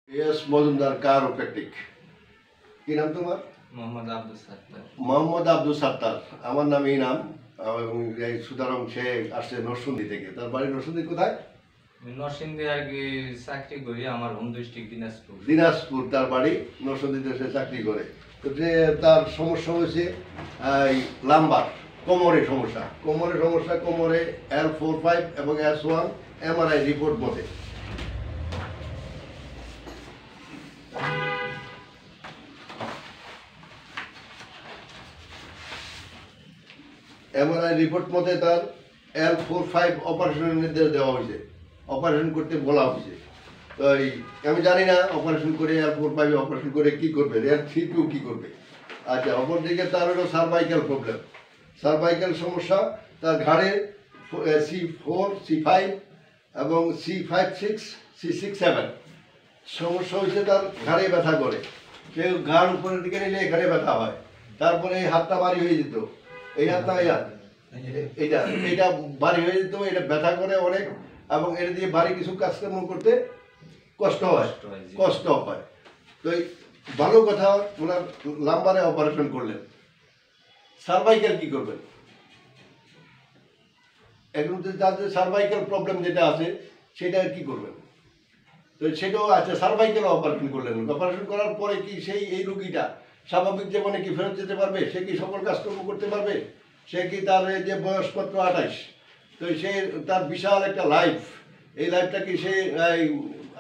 S Majumdar চিরোপ্র্যাকটিক। কি নাম তোমার? মোহাম্মদ আব্দুল সাত্তার। মোহাম্মদ আব্দুল সাত্তার, আমার নামই নাম। সুতরাং সে আসছে নরসিংদী থেকে। তার বাড়ি নরসিংদী কোথায়? নরসিংদী আর কি চাকরি করি, আমার হোম ডিস্ট্রিক্ট দিনাজপুর। দিনাজপুর, তার বাড়ি নরসিংদীতে সে চাকরি করে। তো যে তার সমস্যা হয়েছে লাম্বার, কোমরের সমস্যা। কোমরে L45 এবং S1 MRI রিপোর্ট মতে। MRI রিপোর্ট মতে তার L45 অপারেশনের নির্দেশ দেওয়া হয়েছে, অপারেশন করতে বলা হয়েছে। তো আমি জানি না অপারেশন করে L45 অপারেশন করে কি করবে, L32 কি করবে। আচ্ছা, অপরদিকে তার হলো সার্ভাইকাল প্রবলেম, সার্ভাইকাল সমস্যা। তার ঘাড়ে C4, C5 এবং C5-6, C6-7 সমস্যা হয়েছে। তার ঘাড়ে ব্যথা করে, সে ঘাড় উপরের দিকে নিলে এখানে ব্যথা হয়। তারপরে এই হাতটা ভারী হয়ে যেত, এই হাত না এই হাত, এইটা ভারী হয়ে যেত, এটা ব্যথা করে অনেক, এবং এটা দিয়ে ভারী কিছু কাজকর্ম করতে কষ্ট হয়। তো ভালো কথা, ওনার লাম্বারে অপারেশন করলেন। সার্ভাইকাল কি করবেন? এখন যাদের সার্ভাইকাল প্রবলেম যেটা আছে সেটা কি করবেন? তো সেটাও আছে, সার্ভাইকাল অপারেশন করলেন। অপারেশন করার পরে কি সেই এই রোগীটা স্বাভাবিক জীবনে কি ফেরত যেতে পারবে? সে কি সকল কাজকর্ম করতে পারবে? সে কি তার যে বয়সপত্র 28, তো সে তার বিশাল একটা লাইফ, এই লাইফটা কি সে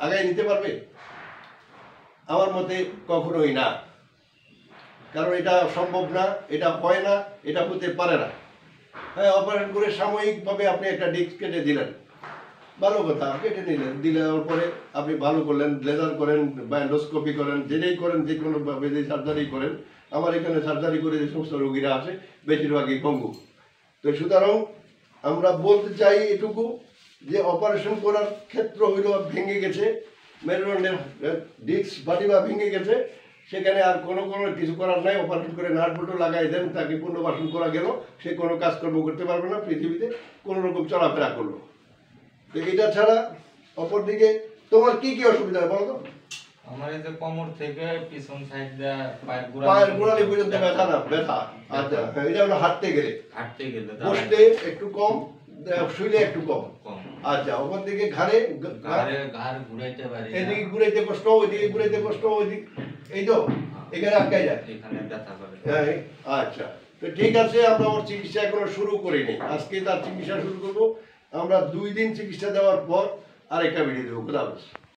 আগায় নিতে পারবে? আমার মতে কখনোই না, কারণ এটা সম্ভব না, এটা হয় না, এটা হতে পারে না। হ্যাঁ, অপারেশন করে সাময়িকভাবে আপনি একটা ডিস্ক কেটে দিলেন, ভালো কথা, কেটে নিলেন, দেওয়ার পরে আপনি ভালো করলেন, লেজার করেন বা এন্ডোস্কোপি করেন, যেটাই করেন, যে কোনোভাবে যে সার্জারি করেন। আমার এখানে সার্জারি করে যে সমস্ত রোগীরা আসে বেশিরভাগই পঙ্গু। তো সুতরাং আমরা বলতে চাই এটুকু, যে অপারেশন করার ক্ষেত্র হইল ভেঙে গেছে, মেরুদণ্ডের ডিস্ক বাটিবা ভেঙে গেছে, সেখানে আর কোনো কিছু করার নাই। অপারেশন করে নাট বল্টু লাগাই দেন, তাকে পুনর্বাসন করা গেল, সে কোনো কাজকর্ম করতে পারবে না, পৃথিবীতে কোনো রকম চলাফেরা করলো। তো এটা ছাড়া অপরদিকে তোমার কি কি অসুবিধা হয় বলো তো? আমার এই যে কোমর থেকে পিছন সাইড দা পায়ের গোড়ালি পর্যন্ত ব্যথা না, ব্যথা। আচ্ছা, এটা হলো হাঁটতে গেলে বসতে একটু কম, শুইলে একটু কম। আচ্ছা, ওপর দিকে ঘাড় ঘুরাইতে পারি, এদিকে ঘুরাইতে কষ্ট, ওইদিকে ঘুরাইতে কষ্ট, ওইদিকে এই তো এখানে আটকাই যায়, এখানে ব্যথা করে। হ্যাঁ, আচ্ছা, তো ঠিক আছে। আমরা ওর চিকিৎসা এখনো শুরু করিনি, আজকে তার চিকিৎসা শুরু করবো। আমরা 2 দিন চিকিৎসা দেওয়ার পর আরেকটা ভিডিও দেবো। খোদা হাফেজ।